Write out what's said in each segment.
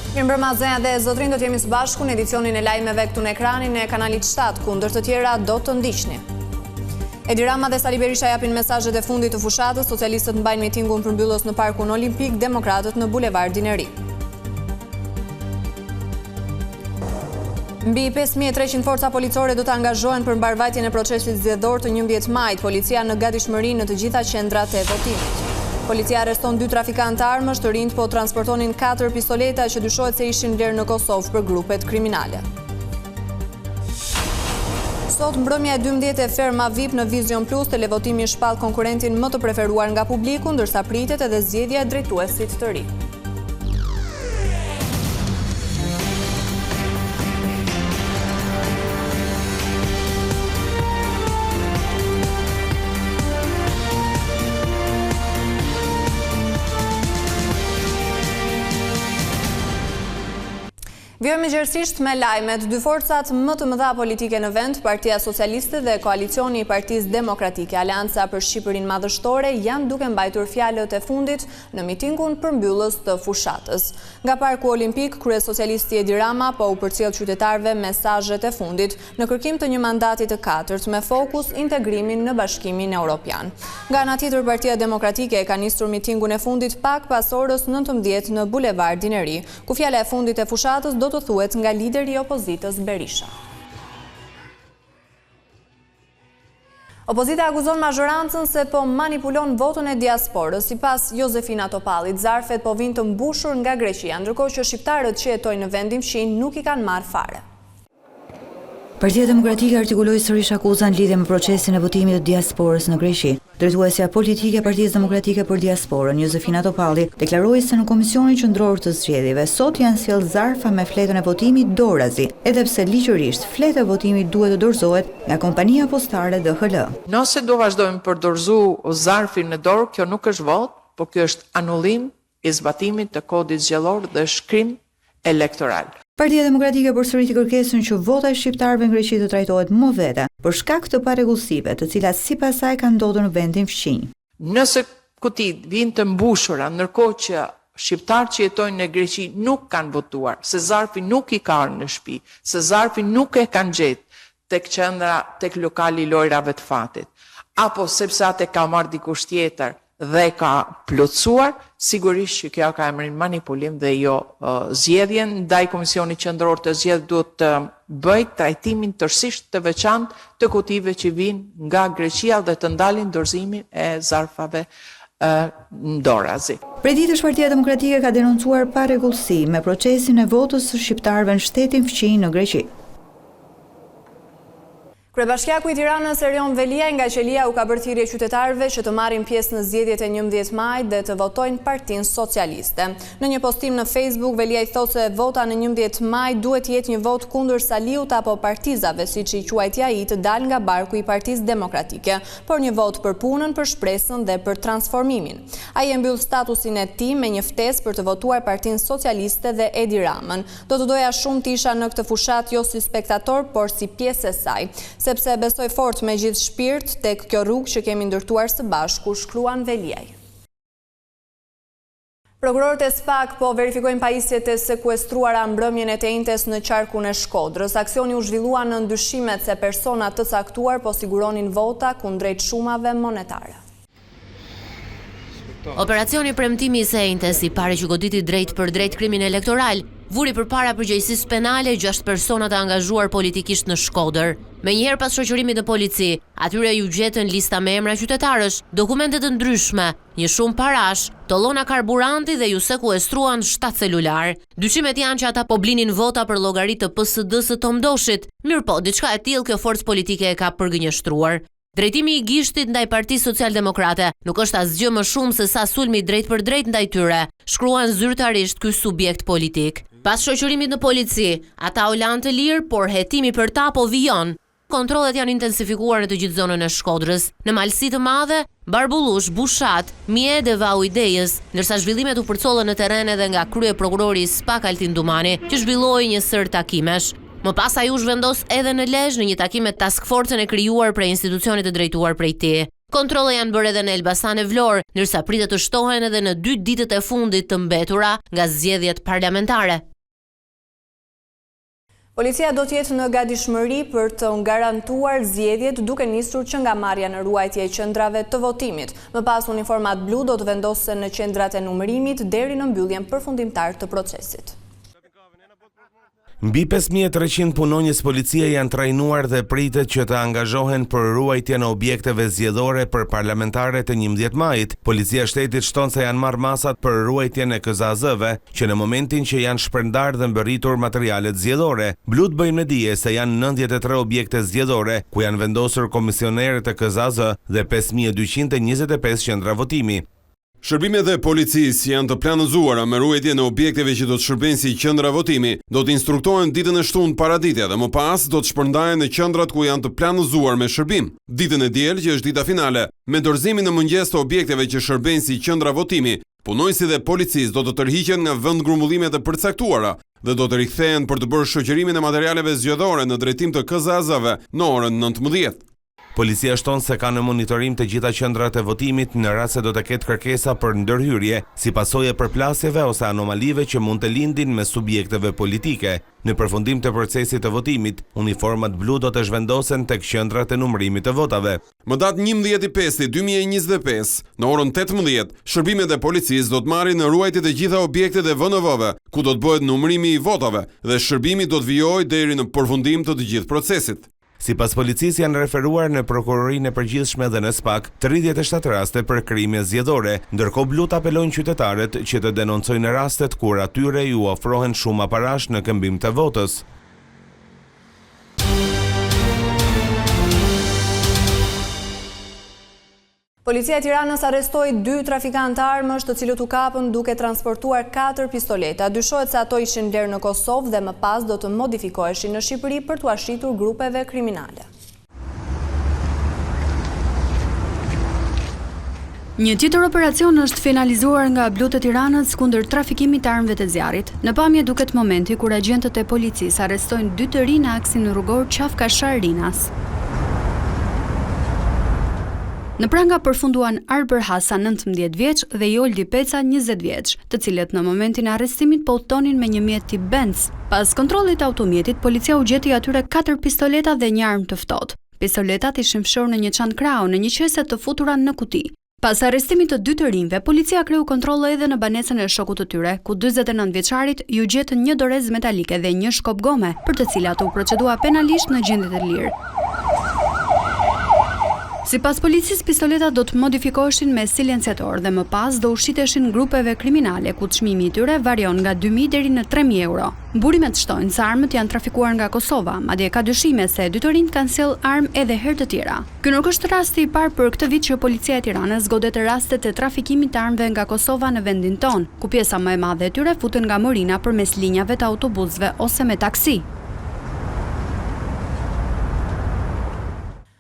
Mirëmbrëma zonja dhe zotrin, do të jemi së bashku në edicionin e lajmeve këtu në ekranin e kanalit 7, ku ndër të tjera do të ndiqni. Edi Rama dhe Sali Berisha japin mesazhet e fundit të fushatës, socialistët mbajnë mitingun përmbyllës në Parkun Olimpik, demokratët në Bulevardin e Ri. Mbi 5300 forca policore do të angazhohen për mbarvajtjen e procesit zgjedhor të 11 majit, policia në gatishmëri në të gjitha qendrat e votimit. Policia arreston 2 trafikantë armësh, të rinjt po transportonin 4 pistoleta që dyshohet se ishin vlerë në Kosovë për grupet kriminale. Sot mbrëmja e 12 e ferma VIP në Vision Plus, televotimi shpall konkurentin më të preferuar nga publiku, ndërsa pritet edhe zgjedhja e drejtuesit të ri. Vjojmë gjërësisht me lajmet. 2 forcat më të mëdha politike në vend, Partia Socialiste dhe koalicioni i Partisë Demokratike, Aleanca për Shqipërinë Madhështore, janë duke mbajtur fjalët e fundit në mitingun përmbyllës të fushatës. Nga Parku Olimpik, kryesocialisti Edi Rama po u përcjell qytetarëve mesazhet e fundit në kërkim të një mandati të 4 me fokus integrimin në Bashkimin Evropian. Nga ana tjetër, Partia Demokratike ka nisur mitingun e fundit pak pas orës 19 në Bulevardin e Ri, ku fjala e fundit e fushatës do të thuhet nga lideri i opozitës Berisha. Opozita akuzon mazhorancën se po manipulon votën e diasporës. Sipas Josefina Topallit, zarfet po vijnë të mbushur nga Greqia, ndërkohë që shqiptarët që jetojnë në vendin fshin nuk i kanë marrë fare. Partia Demokratike artikuloi sërish akuzën lidhje me procesin e votimit të diasporës në Greqi. Drejtuesja politike e Partisë Demokratike për Diasporën, Josefina Topalli, deklaroi se në Komisionin Qendror të Zgjedhjeve sot janë sjell zarfa me fletën e votimit dorazi, edhe pse ligjërisht fleta e votimit duhet të dorëzohet nga kompania postare DHL. Nëse do vazhdojmë për dorëzu zarfin në dorë, kjo nuk është vot, por kjo është anullim i zbatimit të kodit zgjedhor dhe shkrim elektoral. Partia Demokratike përsëriti kërkesën që vota e shqiptarëve në Greqi të trajtohet më vete për shkak të parregullsive, të cilat sipas saj kanë ndodhur në vendin fqinj. Nëse kutit vijnë të mbushura, ndërkohë që shqiptarët që jetojnë në Greqi nuk kanë votuar, se zarfi nuk i ka në shtëpi, se zarfi nuk e kanë gjetë tek qendra, tek lokali i lojrave të fatit, apo sepse atë ka marrë dikush tjetër dhe ka plotësuar, sigurisht që kjo ka emrin manipulim dhe jo zgjedhjen. Ndaj Komisioni Qendror të Zgjedhjeve duhet të bëjë trajtimin tërësisht të veçantë të kutive që vijnë nga Greqia dhe të ndalin dorëzimin e zarfave dorazi. Prej ditësh Partia Demokratike ka denoncuar parregullsi me procesin e votës së shqiptarëve në shtetin fqinj në Greqi. Kryebashkiaku i Tiranës Erion Velia nga Qelia u ka bërë thirrje qytetarëve që të marrin pjesë në zgjedhjet e 11 majit dhe të votojnë Partinë Socialiste. Në një postim në Facebook, Velia i thotë se vota në 11 maj duhet të jetë një vot kundër Saliut apo partizave, siç i quajti ai, të dalë nga barku i Partisë Demokratike, por një vot për punën, për shpresën dhe për transformimin. Ai e mbyll statusin e tij me një ftesë për të votuar Partinë Socialiste dhe Edi Ramën. Do të doja shumë të isha në këtë fushat jo si spektator, por si pjesë e saj, sepse besoj fort me gjithë shpirt tek kjo rrugë që kemi ndërtuar së bashku, shkruan Veliaj. Prokurorët e SPAK po verifikojnë pajisjet e sekuestruara mbrëmjen e të njëjtës në qarkun e Shkodrës. Aksioni u zhvillua në ndyshimet se persona të caktuar po siguronin vota kundrejt shumave monetare. Operacioni premtimi i së njëjtës, i pari që goditi drejt për drejt krimin elektoral, vuri përpara përgjegjësisë penale 6 persona të angazhuar politikisht në Shkodër. Menjëherë pas shoqërimit në polici, atyre ju gjetën lista me emra qytetarësh, dokumente të ndryshme, një shumë parash, tollona karburanti dhe ju sekuestruan 7 celular. Dyshimet janë që ata po blinin vota për llogaritë të PSD-së së Tomdoshit. Mirpo, diçka e tillë kjo forcë politike e ka përgënjeshtruar. Drejtimi i gishtit ndaj Partisë Socialdemokrate nuk është asgjë më shumë se sa sulmi drejt për drejt ndaj tyre, shkruan zyrtarisht ky subjekt politik. Pas shoqërimit në polici, ata u lanë të lirë, por hetimi për ta po vijon. Kontrollet janë intensifikuar në të gjithë zonën e Shkodrës. Në malësi të madhe, Barbullush, Bushat, Mie dhe Vau Idejës, ndërsa zhvillimet u përcollën në terren edhe nga krye prokurori i SPAK Altin Dumani, që zhvilloi një sër takimesh. Më pas ai u zhvendos edhe në Lezhë në një takim me task forcën e krijuar prej institucionit të drejtuar prej tij. Kontrolle janë bërë edhe në Elbasan e Vlorë, ndërsa pritet të shtohen edhe në 2 ditët e fundit të mbetura nga zgjedhjet parlamentare. Policia do të jetë në gatishmëri për të garantuar zgjedhjet duke nisur që nga marrja në ruajtje e qendrave të votimit. Më pas uniformat blu do të vendosen në qendrat e numërimit deri në mbylljen përfundimtar të procesit. Mbi 5300 punonjës policie janë trajnuar dhe pritet që të angazhohen për ruajtjen e objekteve zgjedhore për parlamentarët e 11 majit. Policia e shtetit shton se janë marrë masat për ruajtjen e KZAZ-ve, që në momentin që janë shpërndar dhe mbërritur materialet zgjedhore. Blut bëjnë me dije se janë 93 objekte zgjedhore, ku janë vendosur komisionerët e KZAZ dhe 5225 qendra votimi. Shërbimet e policisë janë të planizuara me ruajtjen e objekteve që do të shërbejnë si qendra votimi, do të instruktohen ditën e shtunë paraditja dhe më pas do të shpërndahen në qendrat ku janë të planizuar me shërbim. Ditën e diel, që është dita finale, me dorëzimin në mëngjes të objekteve që shërbejnë si qendra votimi, punojësit dhe policisë do të tërhiqen nga vendgrumbullimet e përcaktuara dhe do të rikthehen për të bërë shoqërimin e materialeve zgjedhore në drejtim të KZAZ-ve në orën 19. Policia shton se ka në monitorim të gjitha qendrat e votimit në rast se do të ketë kërkesa për ndërhyrje, si pasojë e përplasjeve ose anomalive që mund të lindin me subjekteve politike. Në përfundim të procesit të votimit, uniformat blu do të zhvendosen tek qendrat e numërimit të votave. Më datë 11/5/2025, në orën 18, shërbimet e policisë do të marrin në ruajtje të gjitha objektet e VNV-ve, ku do të bëhet numërimi i votave dhe shërbimi do të vijojë deri në përfundim të gjithë procesit. Sipas policisë janë referuar në prokurorinë e përgjithshme dhe në SPAK 37 raste për krime zgjedhore, ndërkohë blut apelojnë qytetarët që të denoncojnë rastet kur atyre ju ofrohen shuma parash në këmbim të votës. Policia e Tiranës arrestoi 2 trafikantë armësh të cilët u kapën duke transportuar 4 pistoleta. Dyshohet se ato ishin blerë në Kosovë dhe më pas do të modifikoheshin në Shqipëri për t'u ashtritur grupeve kriminale. Një tjetër operacion është finalizuar nga Blut e Tiranës kundër trafikimit të armëve të zjarrit. Në pamje duket momenti kur agjentët e policisë arrestojnë 2 të rinj në aksin rrugor Qafkashar-Rinas. Në pranga përfunduan Arber Hasa 19 vjeç dhe Joldi Peca 20 vjeç, të cilët në momentin e arrestimit po udhtonin me një mjet tip Benz. Pas kontrollit të automjetit, policia u gjeti atyre 4 pistoleta dhe një armë të ftohtë. Pistoletat ishin fshirë në një çantë krau në një qese të futura në kuti. Pas arrestimit të 2 të rinjve, policia kreu kontrolle edhe në banesën e shokut të tyre, ku 49 vjeçarit ju gjetën një dorez metalike dhe një shkop gome, për të cilat u procedua penalisht në gjendje të lirë. Sipas policisë, pistoletat do të modifikoheshin me silenciator dhe më pas do ushqiteshin grupeve kriminale, ku çmimi i tyre varion nga 2.000 deri në 3.000 euro. Burimet shtojnë se armët janë trafikuar nga Kosova, madje ka dyshime se 2 të rinjt kanë sjell armë edhe herë të tjera. Ky nuk është rasti i parë për këtë vit që policia e Tiranës godet rastet e trafikimit të armëve nga Kosova në vendin tonë, ku pjesa më e madhe e tyre futen nga Morina përmes linjave të autobusëve ose me taksi.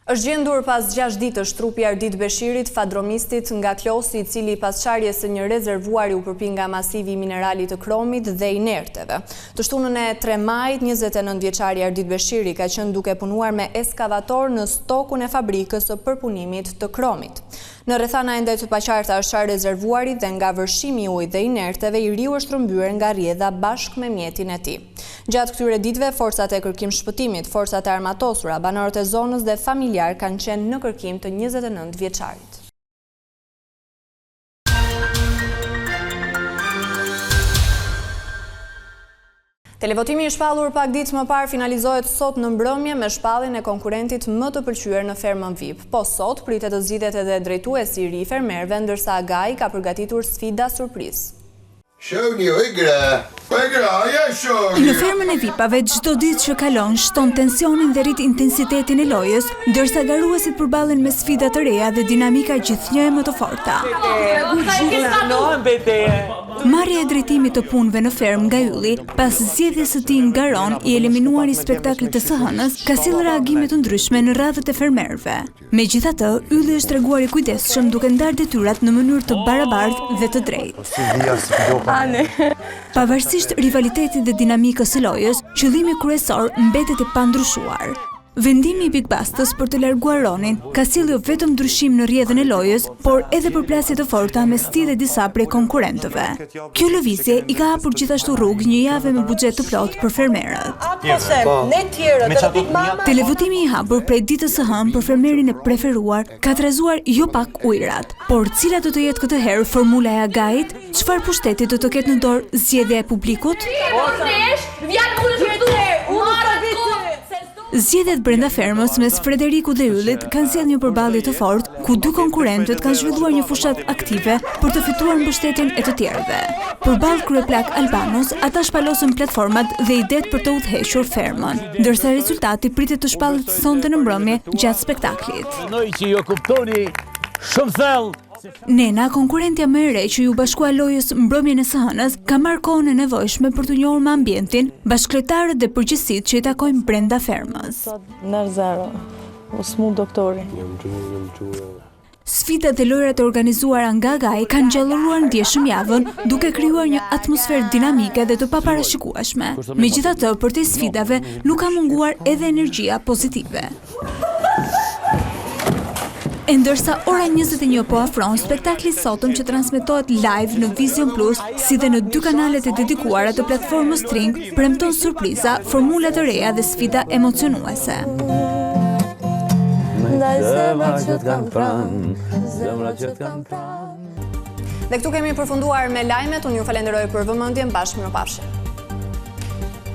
Është gjendur pas 6 ditësh trupi Ardit Beshirit, fadromistit nga Klosi, i cili pas çarjes së një rezervuari u përpi nga masivi i mineralit të kromit dhe inerteve. Të shtunën e 3 majit, 29 vjeçari Ardit Beshiri ka qenë duke punuar me eskavator në stokun e fabrikës së përpunimit të kromit. Në rrethana ende të paqarta është çar rezervuari dhe nga vërshimi i ujit dhe inerteve i riu është rrëmbyer nga rrjedha bashkë me mjetin e tij. Gjatë këtyre ditëve, forcat e kërkim shpëtimit, forcat e armatosura, banorët e zonës dhe familjar kanë qenë në kërkim të 29 vjeçarit. Televotimi i shpallur pak ditë më parë finalizohet sot në mbrëmje me shpalljen e konkurentit më të pëlqyer në fermën VIP. Po sot pritet të zgjidhet edhe drejtuesi i ri i fermerëve, ndërsa Agai ka përgatitur sfida surprizë. Në fermën e VIP-ave çdo ditë që kalon shton tensionin dhe rrit intensitetin e lojës, ndërsa garuesit përballen me sfida të reja dhe dinamika gjithnjë më të forta. Marrja e drejtimit të punëve në fermë nga Ylli, pas zgjedhjes së tij nga Ron i eliminuar i spektaklit të së hënës, ka sjellë reagime të ndryshme në radhët e fermerëve. Megjithatë, Ylli është treguar i kujdesshëm duke ndarë detyrat në mënyrë të barabartë dhe të drejtë. Pavarësisht rivalitetit dhe dinamikës së lojës, qëllimi kryesor mbetet i pandryshuar. Vendimi i Big Bastës për të larguar Ronin ka sjellë jo vetëm ndryshim në rrjedhën e lojës, por edhe përplasje të forta mes tij dhe disa prej konkurrentëve. Kjo lëvizje i ka hapur gjithashtu rrugë një javë me buxhet të plotë për fermerët. Televotimi i hapur prej ditës së hënë për fermerin e preferuar ka trazuar jo pak ujërat, por cila do të jetë këtë herë formula e agait? Çfarë pushteti do të ketë në dorë zgjedhja e publikut? Zgjedhjet brenda fermës mes Frederiku dhe Yllit kanë sjellë një përballje të fortë, ku dy konkurrentët kanë zhvilluar një fushat aktive për të fituar mbështetjen e të tjerëve. Përballë kryeplak Albanos, ata shpalosën platformat dhe idetë për të udhëhequr fermën, ndërsa rezultati pritet të shpallet sonte në mbrëmje gjatë spektaklit. Mendoj që jo kuptoni shumë thellë. Nena, konkurrentja më e re që ju bashkua lojës mbrëmjen e së hënës, ka marrë kohën e nevojshme për të njohur me ambientin, bashkëlletarët dhe përgjegjësitë që i takojnë brenda fermës. Sfidat dhe lojrat e organizuara nga GAI kanë gjallëruar ndjeshëm javën, duke krijuar një atmosferë dinamike dhe të paparashikueshme. Megjithatë, përtej sfidave nuk ka munguar edhe energjia pozitive. E ndërsa ora 21 po afron, spektakli sotëm që transmetohet live në Vision Plus, si dhe në dy kanalet e dedikuara të platformës String, premton surpriza, formula të reja dhe sfida emocionuese. Dhe këtu kemi përfunduar me lajmet, unë ju falenderoj për vëmendjen, bashkë mirupafshim.